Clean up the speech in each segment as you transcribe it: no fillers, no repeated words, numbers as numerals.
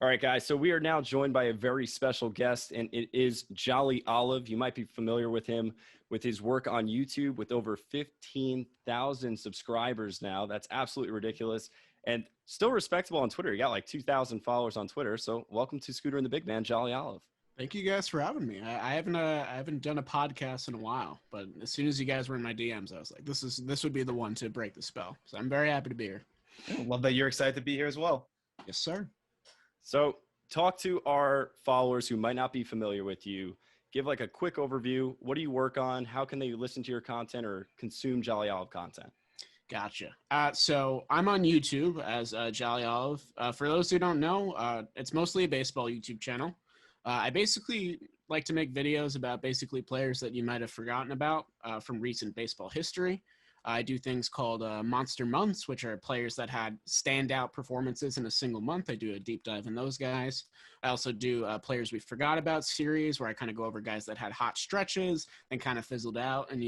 All right, guys. So we are now joined by a very special guest, and it is Jolly Olive. You might be familiar with him with his work on YouTube with over 15,000 subscribers now. That's absolutely ridiculous. And still respectable on Twitter. You got like 2,000 followers on Twitter. So welcome to Scooter and the Big Man, Jolly Olive. Thank you guys for having me. I haven't done a podcast in a while, but as soon as you guys were in my DMs, I was like, this would be the one to break the spell. So I'm very happy to be here. Love that you're excited to be here as well. Yes, sir. So talk to our followers who might not be familiar with you. Give like a quick overview. What do you work on? How can they listen to your content or consume Jolly Olive content? Gotcha. So I'm on YouTube as Jolly Olive. For those who don't know, it's mostly a baseball YouTube channel. I basically like to make videos about basically players that you might have forgotten about from recent baseball history. I do things called Monster Months, which are players that had standout performances in a single month. I do a deep dive in those guys. I also do Players We Forgot About series, where I kind of go over guys that had hot stretches and kind of fizzled out. And,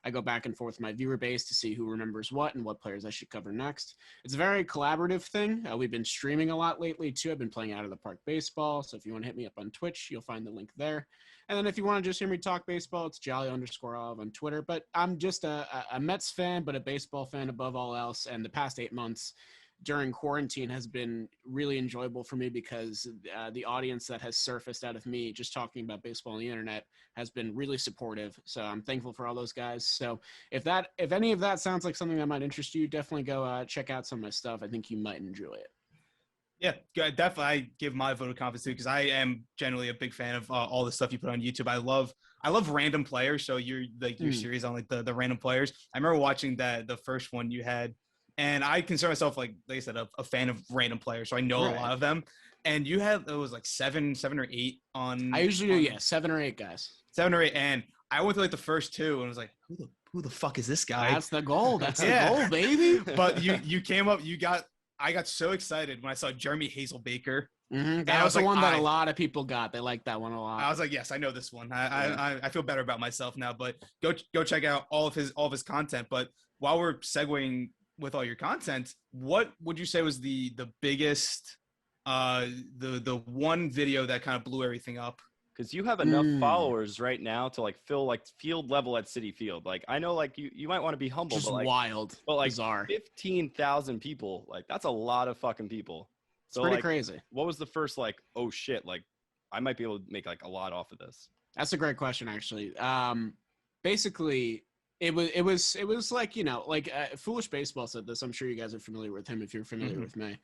I go back and forth with my viewer base to see who remembers what and what players I should cover next. It's a very collaborative thing. We've been streaming a lot lately, too. I've been playing Out of the Park Baseball. So if you want to hit me up on Twitch, you'll find the link there. And then if you want to just hear me talk baseball, it's Jolly_Olive on Twitter. But I'm just a Mets fan, but a baseball fan above all else. And the past 8 months during quarantine has been really enjoyable for me because the audience that has surfaced out of me just talking about baseball on the internet has been really supportive. So I'm thankful for all those guys. So if any of that sounds like something that might interest you, definitely go check out some of my stuff. I think you might enjoy it. Yeah, definitely. I give my vote of confidence too because I am generally a big fan of all the stuff you put on YouTube. I love random players. So your series on like the random players. I remember watching the first one you had, and I consider myself like I said a fan of random players. So I know a lot of them. And you had it was like seven or eight on. I usually do 7 or 8 guys. 7 or 8, and I went through like the first two and was like, who the fuck is this guy? That's the goal. That's the goal, baby. But you came up. I got so excited when I saw Jeremy Hazelbaker. Mm-hmm. That was the one that a lot of people got. They liked that one a lot. I was like, yes, I know this one. I feel better about myself now. But go check out all of his content. But while we're segueing with all your content, what would you say was the biggest, the one video that kind of blew everything up? Because you have enough followers right now to like fill like field level at Citi Field. Like I know like you might want to be humble, just but like wild, but like bizarre. 15,000 people, like that's a lot of fucking people. So it's pretty like, crazy. What was the first like, oh shit, like I might be able to make like a lot off of this? That's a great question, actually. Basically, it was like, Foolish Baseball said this. I'm sure you guys are familiar with him if you're familiar with me.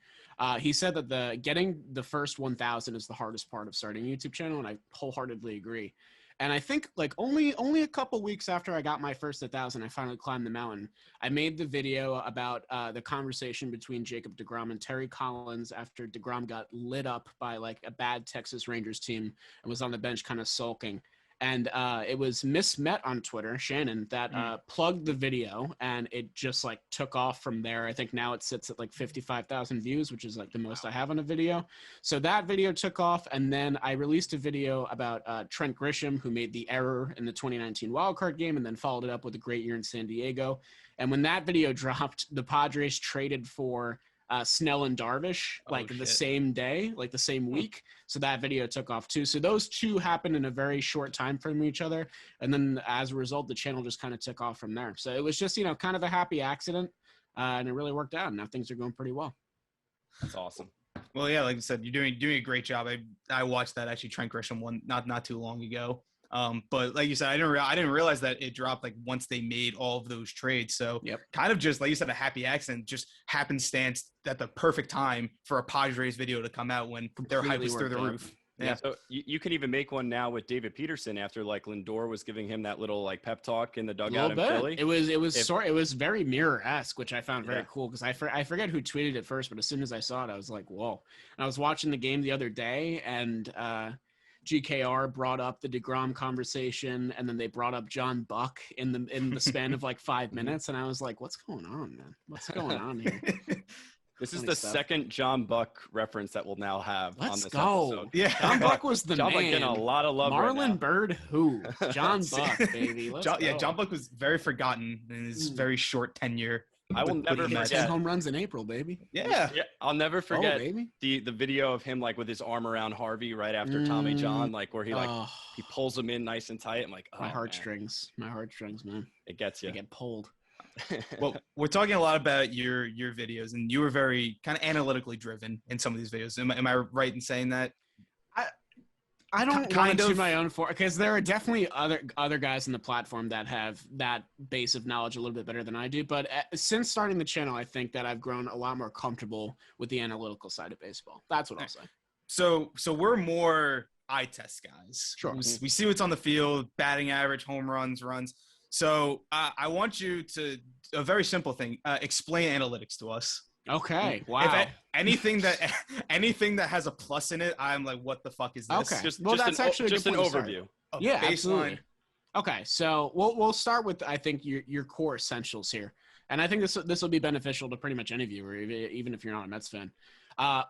He said that getting the first 1,000 is the hardest part of starting a YouTube channel, and I wholeheartedly agree. And I think like only a couple weeks after I got my first 1,000, I finally climbed the mountain. I made the video about the conversation between Jacob deGrom and Terry Collins after deGrom got lit up by like a bad Texas Rangers team and was on the bench kind of sulking. And it was Miss Met on Twitter, Shannon, that plugged the video, and it just like took off from there. I think now it sits at like 55,000 views, which is like the most I have on a video. So that video took off, and then I released a video about Trent Grisham, who made the error in the 2019 wildcard game, and then followed it up with a great year in San Diego. And when that video dropped, the Padres traded for Snell and Darvish the same day, like the same week. So that video took off too. So those two happened in a very short time from each other. And then as a result, the channel just kind of took off from there. So it was just, kind of a happy accident. And it really worked out. Now things are going pretty well. That's awesome. Well, yeah, like I said, you're doing a great job. I watched that actually Trent Grisham one not too long ago. But like you said, I didn't realize that it dropped like once they made all of those trades. So kind of just like you said, a happy accident, just happenstance at the perfect time for a Padres video to come out when their hype was through the roof. Yeah. So you can even make one now with David Peterson after like Lindor was giving him that little like pep talk in the dugout in Philly. It was very Mirror-esque, which I found very cool because I forget who tweeted it first, but as soon as I saw it, I was like, whoa. And I was watching the game the other day, and GKR brought up the deGrom conversation, and then they brought up John Buck in the span of like 5 minutes, and I was like, "What's going on, man? What's going on here?" This is the second John Buck reference that we'll now have on this go. episode. Yeah, John Buck was the John man. Buck getting a lot of love Marlon right now. Bird, who? John Buck, baby. Let's go. John Buck was very forgotten in his very short tenure I will never Mets. 10 forget. home runs in April, baby. Yeah. Yeah, I'll never forget baby. the video of him like with his arm around Harvey right after Tommy John, like where he Oh, he pulls him in nice and tight. I'm like, oh, my man, heartstrings, man. it gets I you. get pulled. Well, we're talking a lot about your videos, and you were very kind of analytically driven in some of these videos. Am I right in saying that? I don't kind want to of. my own for because there are definitely other guys in the platform that have that base of knowledge a little bit better than I do. But since starting the channel, I think that I've grown a lot more comfortable with the analytical side of baseball. That's what I'll say. So we're more eye test guys. Sure. We see what's on the field, batting average, home runs, runs. So I want you to a very simple thing. Explain analytics to us. Okay. Wow. If anything that has a plus in it, I'm like, what the fuck is this? Okay. Just That's actually just a an good point to overview. A Yeah, baseline. absolutely. Okay, so we'll start with I think your core essentials here, and I think this will be beneficial to pretty much any viewer, even if you're not a Mets fan.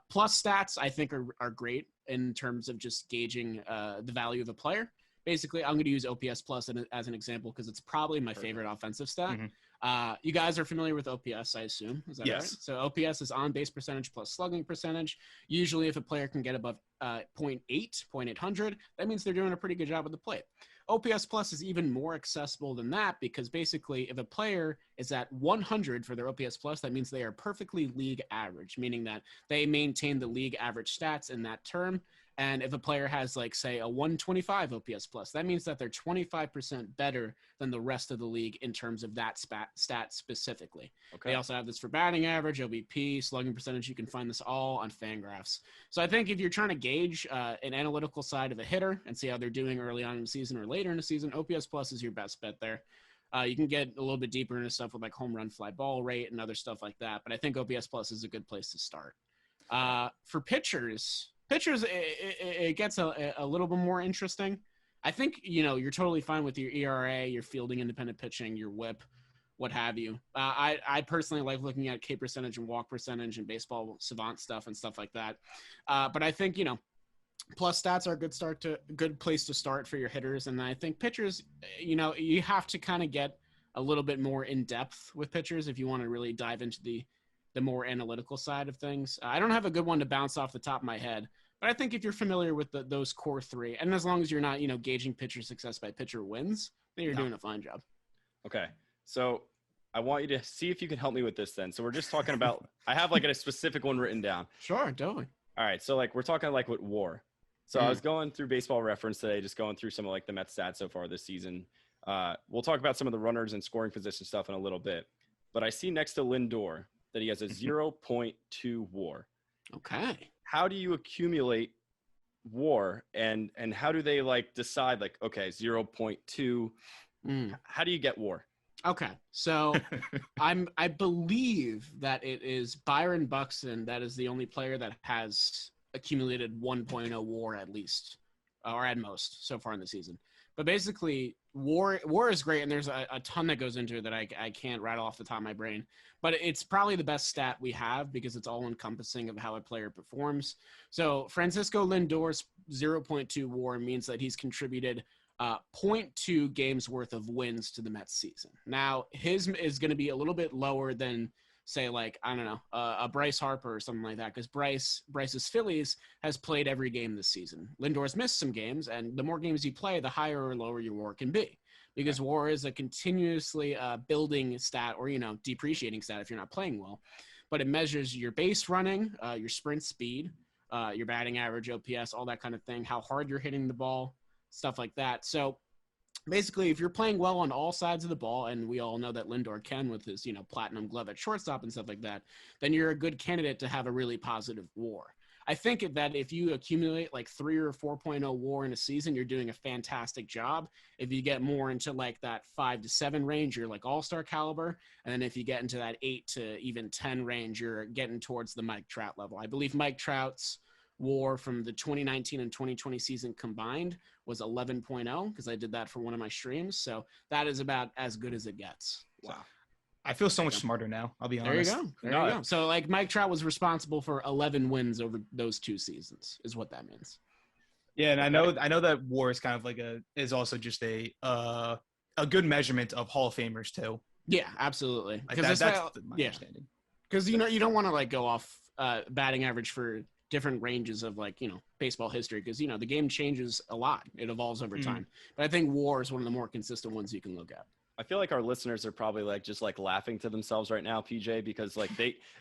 Plus stats I think are great in terms of just gauging the value of a player. Basically, I'm going to use OPS plus as an example because it's probably my favorite offensive stat. Mhm. You guys are familiar with OPS, I assume. Is that Yes. right? So OPS is on base percentage plus slugging percentage. Usually, if a player can get above 0.800, that means they're doing a pretty good job at the plate. OPS plus is even more accessible than that because basically, if a player is at 100 for their OPS plus, that means they are perfectly league average, meaning that they maintain the league average stats in that term. And if a player has, like, say, a 125 OPS plus, that means that they're 25% better than the rest of the league in terms of that stat specifically. Okay. They also have this for batting average, OBP, slugging percentage. You can find this all on Fangraphs. So I think if you're trying to gauge an analytical side of a hitter and see how they're doing early on in the season or later in the season, OPS plus is your best bet there. You can get a little bit deeper into stuff with like home run fly ball rate and other stuff like that. But I think OPS plus is a good place to start. For pitchers, it gets a little bit more interesting. I think, you're totally fine with your ERA, your fielding independent pitching, your whip, what have you. I personally like looking at K percentage and walk percentage and baseball savant stuff and stuff like that. But I think, plus stats are a good place to start for your hitters. And I think pitchers, you have to kind of get a little bit more in depth with pitchers if you want to really dive into the more analytical side of things. I don't have a good one to bounce off the top of my head, but I think if you're familiar with those core three, and as long as you're not, gauging pitcher success by pitcher wins, then you're doing a fine job. Okay. So I want you to see if you can help me with this then. So we're just talking about, I have like a specific one written down. Sure, totally. All right. So like, we're talking like with WAR. So I was going through Baseball Reference today, just going through some of like the Mets stats so far this season. We'll talk about some of the runners and scoring position stuff in a little bit, but I see next to Lindor that he has a 0.2 WAR. Okay. How do you accumulate WAR and how do they like decide like, okay, 0.2, how do you get WAR? Okay. So I believe that it is Byron Buxton that is the only player that has accumulated 1.0 WAR at least, or at most so far in the season. But basically, WAR is great, and there's a ton that goes into it that I can't rattle off the top of my brain. But it's probably the best stat we have because it's all-encompassing of how a player performs. So Francisco Lindor's 0.2 WAR means that he's contributed 0.2 games worth of wins to the Mets season. Now, his is going to be a little bit lower than, say, like, I don't know, a Bryce Harper or something like that, because Bryce's Phillies has played every game this season. Lindor's missed some games, and the more games you play, the higher or lower your WAR can be, because WAR is a continuously building stat or, depreciating stat if you're not playing well. But it measures your base running, your sprint speed, your batting average, OPS, all that kind of thing, how hard you're hitting the ball, stuff like that. So basically, if you're playing well on all sides of the ball, and we all know that Lindor can with his, platinum glove at shortstop and stuff like that, then you're a good candidate to have a really positive WAR. I think that if you accumulate like 3 or 4.0 WAR in a season, you're doing a fantastic job. If you get more into like that 5 to 7 range, you're like all-star caliber. And then if you get into that 8 to even 10 range, you're getting towards the Mike Trout level. I believe Mike Trout's WAR from the 2019 and 2020 season combined was 11.0 because I did that for one of my streams. So that is about as good as it gets. Wow. I feel so much smarter now. I'll be honest. There you go. So like Mike Trout was responsible for 11 wins over those 2 seasons is what that means. Yeah. And I know that WAR is kind of like is also just a good measurement of Hall of Famers too. Yeah, absolutely. Like that's my understanding. Because you don't want to like go off batting average for different ranges of like baseball history, because the game changes a lot, it evolves over time. But I think WAR is one of the more consistent ones you can look at. I feel like our listeners are probably like just like laughing to themselves right now, PJ, because like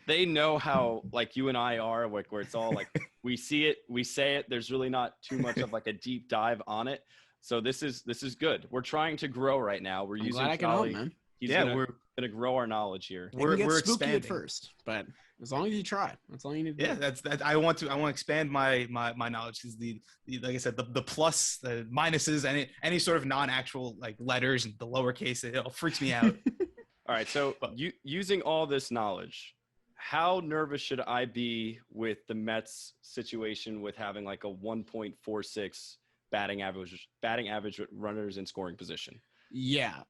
they know how like you and I are, like where it's all like we see it, we say it. There's really not too much of like a deep dive on it. So this is good. We're trying to grow right now. We're I'm using glad I can help, man. He's we're gonna grow our knowledge here. We're spooky expanding at first, but as long as you try, that's all you need to do. Yeah, that's I want to expand my knowledge, because the like I said, the plus, the minuses, any sort of non-actual like letters and the lowercase, it all freaks me out. All right, so using all this knowledge, how nervous should I be with the Mets situation with having like a 1.46 batting average with runners in scoring position? Yeah.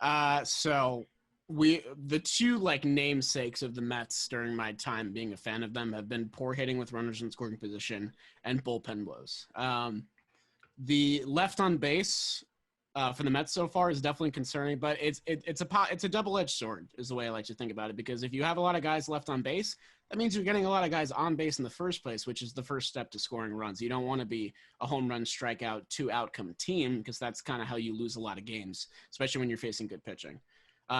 So the two like namesakes of the Mets during my time being a fan of them have been poor hitting with runners in scoring position and bullpen blows. The left on base for the Mets so far is definitely concerning, but it's a double-edged sword is the way I like to think about it, because if you have a lot of guys left on base, that means you're getting a lot of guys on base in the first place, which is the first step to scoring runs. You don't want to be a home run strikeout 2 outcome team, because that's kind of how you lose a lot of games, especially when you're facing good pitching.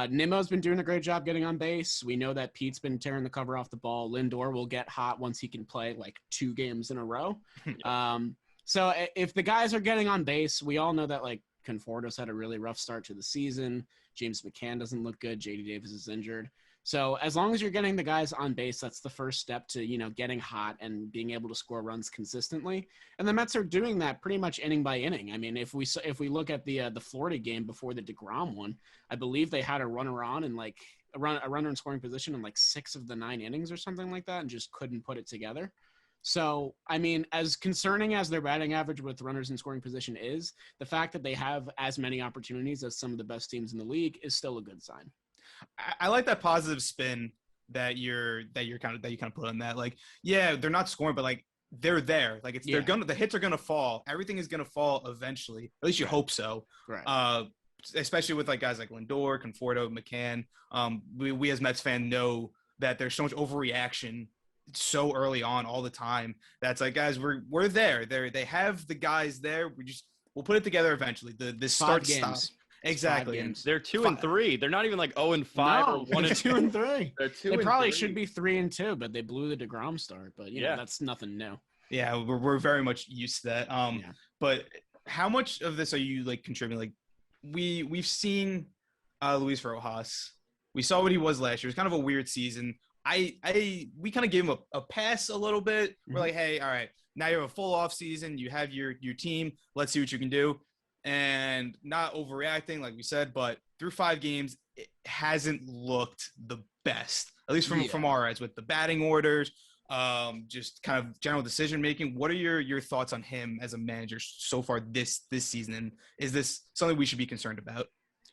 Nimmo's been doing a great job getting on base. We know that Pete's been tearing the cover off the ball. Lindor will get hot once he can play like 2 games in a row. So if the guys are getting on base, we all know that like Conforto's had a really rough start to the season. James McCann doesn't look good. JD Davis is injured. So as long as you're getting the guys on base, that's the first step to, getting hot and being able to score runs consistently. And the Mets are doing that pretty much inning by inning. I mean, if we look at the Florida game before the DeGrom one, I believe they had a runner on and like a runner in scoring position in like 6 of the 9 innings or something like that, and just couldn't put it together. So, I mean, as concerning as their batting average with runners in scoring position is, the fact that they have as many opportunities as some of the best teams in the league is still a good sign. I like that positive spin that you kind of put on that. Like, yeah, they're not scoring, but like they're there. Like the hits are gonna fall. Everything is gonna fall eventually. At least you hope so. Right. Especially with like guys like Lindor, Conforto, McCann. We as Mets fans know that there's so much overreaction so early on all the time. That's like, guys, we're there. They have the guys there. We'll put it together eventually. The start stop. Exactly. And they're 2-3. They're not even like 0-5 or 1-2 3. They're 2. They probably should be 3-2, but they blew the DeGrom start. But know, that's nothing new. Yeah, we're very much used to that. But how much of this are you like contributing? Like we've seen Luis Rojas. We saw what he was last year. It was kind of a weird season. We kind of gave him a pass a little bit. We're like, hey, all right, now you have a full off season. You have your team. Let's see what you can do. And not overreacting, like we said, but through 5 games, it hasn't looked the best, at least from our eyes, with the batting orders, just kind of general decision making. What are your thoughts on him as a manager so far this season? And is this something we should be concerned about?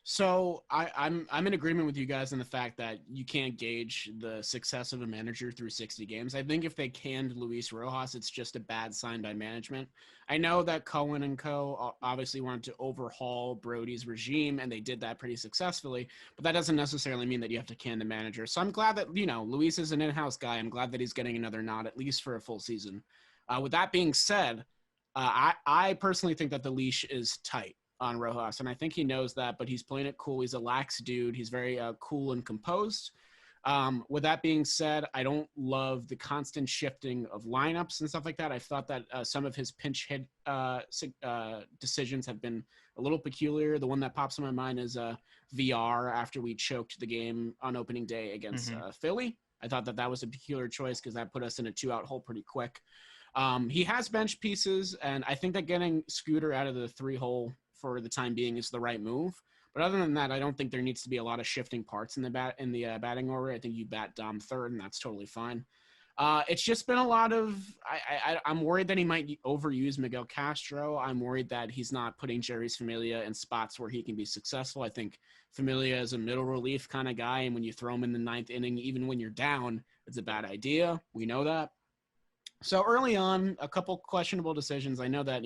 So I'm in agreement with you guys in the fact that you can't gauge the success of a manager through 60 games. I think if they canned Luis Rojas, it's just a bad sign by management. I know that Cohen and co. obviously wanted to overhaul Brody's regime, and they did that pretty successfully, but that doesn't necessarily mean that you have to can the manager. So I'm glad that, Luis is an in-house guy. I'm glad that he's getting another nod, at least for a full season. With that being said, I personally think that the leash is tight on Rojas, and I think he knows that, but he's playing it cool. He's a lax dude. He's very cool and composed. With that being said, I don't love the constant shifting of lineups and stuff like that. I thought that some of his pinch hit decisions have been a little peculiar. The one that pops in my mind is VR after we choked the game on opening day against Philly. I thought that was a peculiar choice because that put us in a 2-out hole pretty quick. He has bench pieces, and I think that getting Scooter out of the 3-hole for the time being is the right move. But other than that, I don't think there needs to be a lot of shifting parts in the batting order. I think you bat Dom third, and that's totally fine. It's just been a lot of I'm worried that he might overuse Miguel Castro. I'm worried that he's not putting Jeurys Familia in spots where he can be successful. I think Familia is a middle relief kind of guy, and when you throw him in the 9th inning, even when you're down, it's a bad idea. We know that. So early on, a couple questionable decisions. I know that,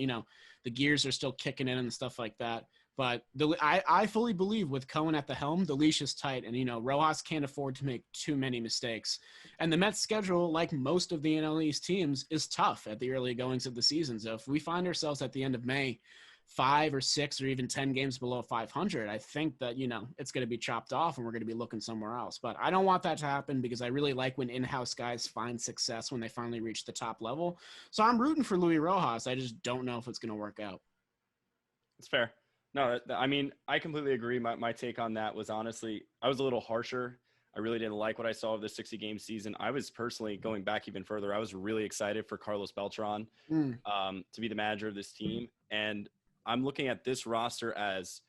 the gears are still kicking in and stuff like that. But I fully believe with Cohen at the helm, the leash is tight, and Rojas can't afford to make too many mistakes. And the Mets' schedule, like most of the NL East teams, is tough at the early goings of the season. So if we find ourselves at the end of May 5 or 6 or even 10 games below 500, I think that it's going to be chopped off and we're going to be looking somewhere else. But I don't want that to happen because I really like when in-house guys find success when they finally reach the top level. So I'm rooting for Luis Rojas. I just don't know if it's going to work out. It's fair. No, I mean, I completely agree. My take on that was honestly, I was a little harsher. I really didn't like what I saw of the 60-game season. I was personally going back even further. I was really excited for Carlos Beltran to be the manager of this team. And I'm looking at this roster as,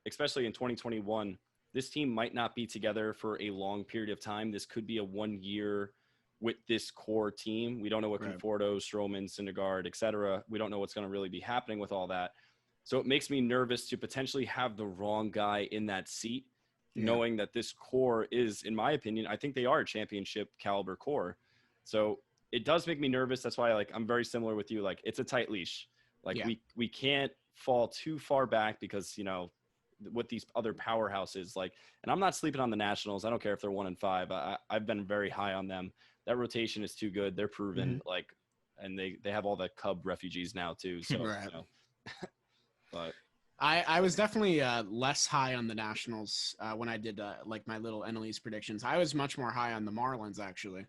especially in 2021, this team might not be together for a long period of time. This could be a 1 year with this core team. We don't know what Conforto, Stroman, Syndergaard, et cetera. We don't know what's going to really be happening with all that. So it makes me nervous to potentially have the wrong guy in that seat, knowing that this core is, in my opinion, I think they are a championship caliber core. So it does make me nervous. That's why I'm very similar with you. It's a tight leash. We can't fall too far back because, what these other powerhouses and I'm not sleeping on the Nationals. I don't care if they're 1-5. I've been very high on them. That rotation is too good. They're proven and they have all the Cub refugees now too. So, but I was definitely less high on the Nationals when I did my little NL East predictions. I was much more high on the Marlins actually,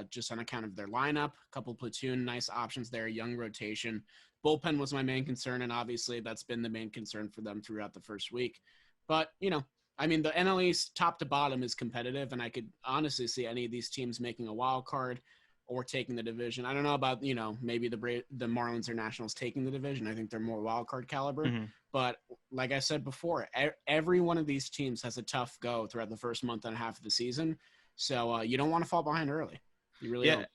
just on account of their lineup, a couple platoon, nice options there, young rotation. Bullpen was my main concern, and obviously that's been the main concern for them throughout the first week. But the NL East top to bottom is competitive, and I could honestly see any of these teams making a wild card or taking the division. I don't know about, maybe the Marlins or Nationals taking the division. I think they're more wild card caliber. But like I said before, every one of these teams has a tough go throughout the first month and a half of the season. So you don't want to fall behind early. You really don't.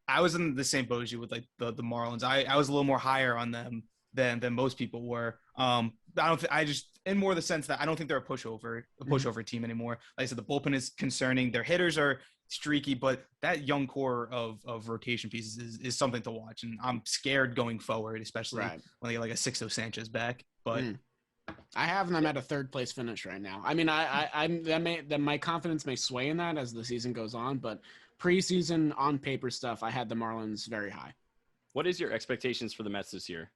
I was in the same boat as you with the Marlins. I was a little more higher on them than most people were. I just in more the sense that I don't think they're a pushover team anymore. Like I said, the bullpen is concerning. Their hitters are streaky, but that young core of rotation pieces is something to watch. And I'm scared going forward, especially when they get a Sixto Sanchez back. But I have them at a third place finish right now. I mean, my confidence may sway in that as the season goes on, but preseason on paper stuff, I had the Marlins very high. What is your expectations for the Mets this year?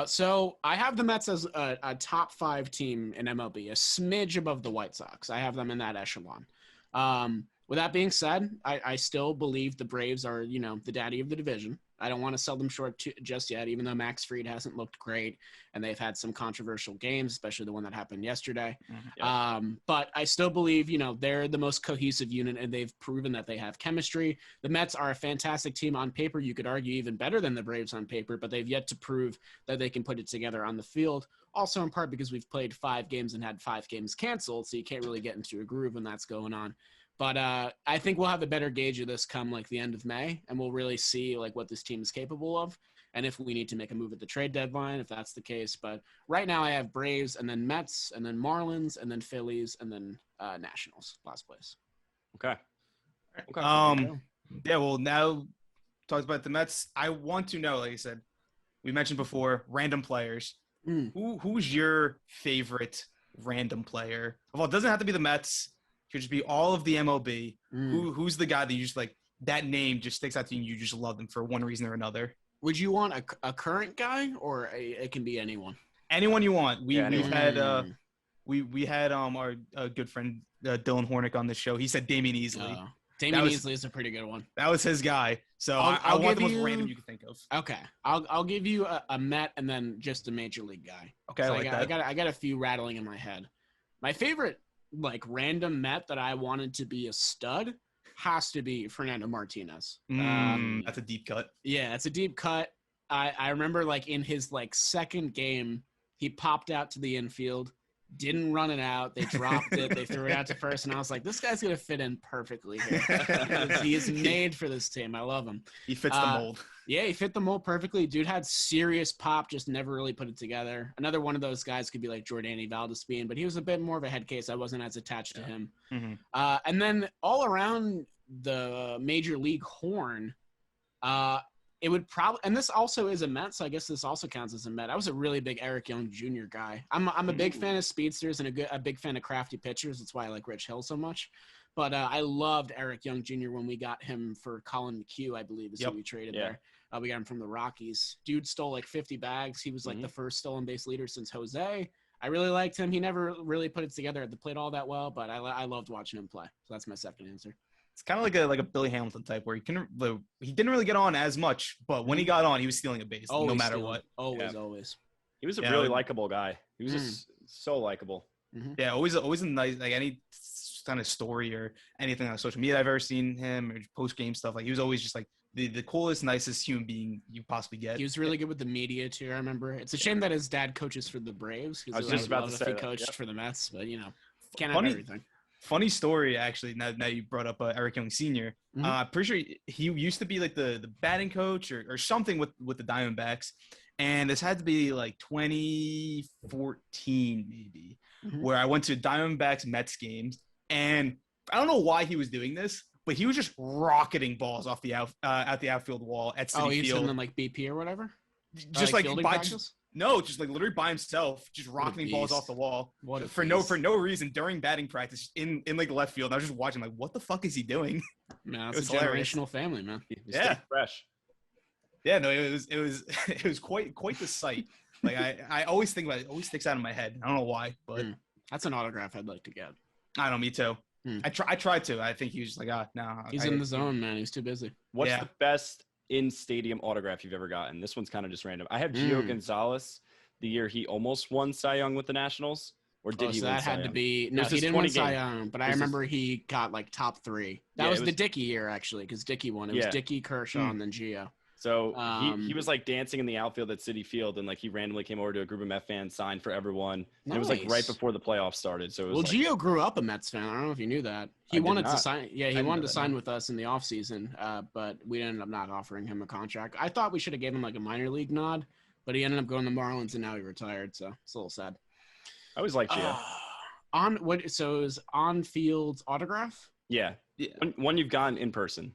So I have the Mets as a top 5 team in MLB, a smidge above the White Sox. I have them in that echelon. With that being said, I still believe the Braves are, the daddy of the division. I don't want to sell them short just yet, even though Max Fried hasn't looked great and they've had some controversial games, especially the one that happened yesterday. But I still believe, they're the most cohesive unit and they've proven that they have chemistry. The Mets are a fantastic team on paper. You could argue even better than the Braves on paper, but they've yet to prove that they can put it together on the field. Also in part because we've played 5 games and had 5 games canceled, so you can't really get into a groove when that's going on. But I think we'll have a better gauge of this come the end of May, and we'll really see what this team is capable of, and if we need to make a move at the trade deadline, if that's the case. But right now I have Braves, and then Mets, and then Marlins, and then Phillies, and then Nationals last place. Okay. Yeah. Well, now talked about the Mets. I want to know, like I said, we mentioned before, random players. Who's your favorite random player? Well, it doesn't have to be the Mets. Could just be all of the MLB. Who's the guy that you just that name just sticks out to you and you just love them for one reason or another? Would you want a current guy or it can be anyone? Anyone you want. We had our good friend Dylan Hornick on the show. He said Damian Easley. Damian Easley is a pretty good one. That was his guy. So I want the most random you can think of. Okay. I'll give you a Met and then just a major league guy. Okay, so I got a few rattling in my head. My favorite random Met that I wanted to be a stud has to be Fernando Martinez. That's a deep cut. Yeah, it's a deep cut. I remember in his second game, he popped out to the infield, didn't run it out. They dropped it. They threw it out to first, and I was like, this guy's gonna fit in perfectly here. He is made for this team. I love him. He fits the mold. Yeah, he fit the mold perfectly. Dude had serious pop, just never really put it together. Another one of those guys could be like Jordani Valdespin, but he was a bit more of a head case. I wasn't as attached to him. And then all around the major league horn, it would probably, and this also is a Met, so I guess this also counts as a Met. I was a really big Eric Young Jr. guy. I'm a big fan of speedsters and a big fan of crafty pitchers. That's why I like Rich Hill so much. But I loved Eric Young Jr. when we got him for Colin McHugh, I believe, is who we traded there. We got him from the Rockies. Dude stole like 50 bags. He was like the first stolen base leader since Jose. I really liked him. He never really put it together at the plate all that well, but I loved watching him play. So that's my second answer. It's kind of like a Billy Hamilton type where he didn't really get on as much, but when he got on, he was stealing a base no matter what. Always. He was a really likable guy. He was just so likable. Yeah, always a nice, like any kind of story or anything on social media I've ever seen him or post game stuff. Like he was always just like the coolest, nicest human being you possibly get. He was really good with the media too. I remember. It's a shame that his dad coaches for the Braves. I was just about to say if he coached for the Mets, but can't have everything. Funny story, actually. Now you brought up Eric Young Sr. Pretty sure he used to be like the batting coach or something with the Diamondbacks, and this had to be like 2014 maybe, where I went to Diamondbacks Mets games, and I don't know why he was doing this, but he was just rocketing balls off the out the outfield wall at Citi Field. He's in like BP or whatever. Just like just like literally by himself, just rocketing balls off the wall for no reason during batting practice in like left field. And I was just watching like, what the fuck is he doing? Man, it's a generational family, man. Yeah, fresh. Yeah, no, it was quite the sight. Like I always think about it. It always sticks out in my head. I don't know why, but that's an autograph I'd like to get. I know, me too. I tried to. I think he was just like, no. He's in the zone, man. He's too busy. What's the best in-stadium autograph you've ever gotten? This one's kind of just random. I have Gio Gonzalez the year he almost won Cy Young with the Nationals. Or did he win that Cy had Young? to be – no, he didn't win Cy Young, but I remember he got like top 3. That was the Dickey year, actually, because Dickey won. It was Dickey, Kershaw, and then Gio. So he was like dancing in the outfield at Citi Field, and like he randomly came over to a group of Met fans, signed for everyone. And it was like right before the playoffs started. So it was Gio grew up a Mets fan. I don't know if you knew that. He wanted to sign. Yeah, he wanted to sign with us in the offseason, but we ended up not offering him a contract. I thought we should have given him like a minor league nod, but he ended up going to the Marlins, and now he retired. So it's a little sad. I always liked Gio. So it was on-field autograph? Yeah. One you've gotten in person.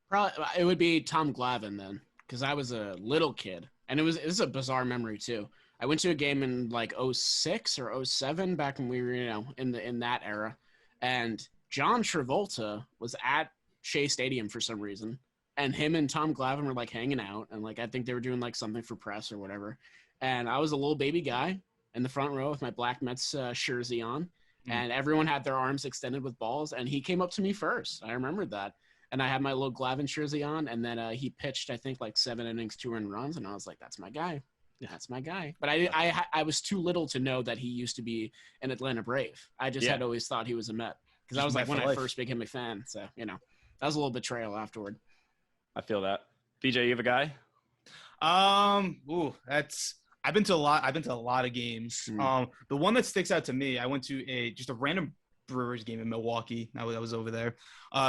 Probably it would be Tom Glavine then, because I was a little kid, and it was a bizarre memory too. I went to a game in like 06 or 07 back when we were in that era, and John Travolta was at Shea Stadium for some reason, and him and Tom Glavine were like hanging out, and like I think they were doing like something for press or whatever, and I was a little baby guy in the front row with my Black Mets jersey on, and everyone had their arms extended with balls, and he came up to me first. I remembered that. And I had my little Glavine jersey on, and then he pitched, I think, like 7 innings, 2 earned runs, and I was like, "That's my guy, that's my guy." But I was too little to know that he used to be an Atlanta Brave. I just had always thought he was a Met because that was like when I first became a fan. So that was a little betrayal afterward. I feel that. PJ, you have a guy? I've been to a lot of games. The one that sticks out to me, I went to just a random Brewers game in Milwaukee. I was over there.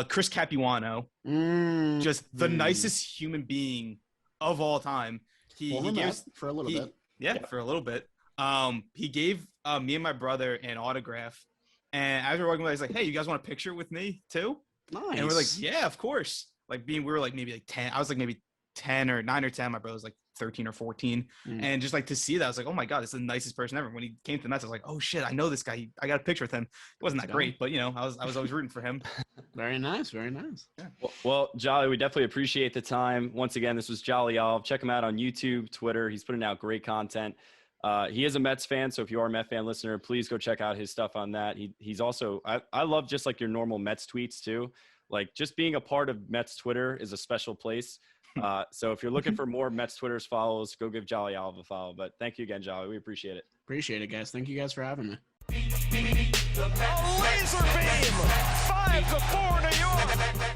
Chris Capuano, just the nicest human being of all time. He gave for a little bit. Yeah, for a little bit. He gave me and my brother an autograph, and as we were walking by, he's like, "Hey, you guys want a picture with me too?" Nice. And we're like, "Yeah, of course." Like we were like maybe like 10. I was like maybe 10 or 9 or 10. My brother was like 13 or 14. And just like to see that, I was like, oh my God, this is the nicest person ever. When he came to the Mets, I was like, oh shit, I know this guy. I got a picture with him. It wasn't that great, but I was always rooting for him. Very nice. Very nice. Yeah. Well, Jolly, we definitely appreciate the time. Once again, this was Jolly Olive. Check him out on YouTube, Twitter. He's putting out great content. He is a Mets fan, so if you are a Met fan listener, please go check out his stuff on that. He's also I love just like your normal Mets tweets too. Like just being a part of Mets Twitter is a special place. So if you're looking for more Mets Twitter's follows, go give Jolly Olive a follow. But thank you again, Jolly. We appreciate it. Appreciate it, guys. Thank you guys for having me. A laser beam, 5-4 New York.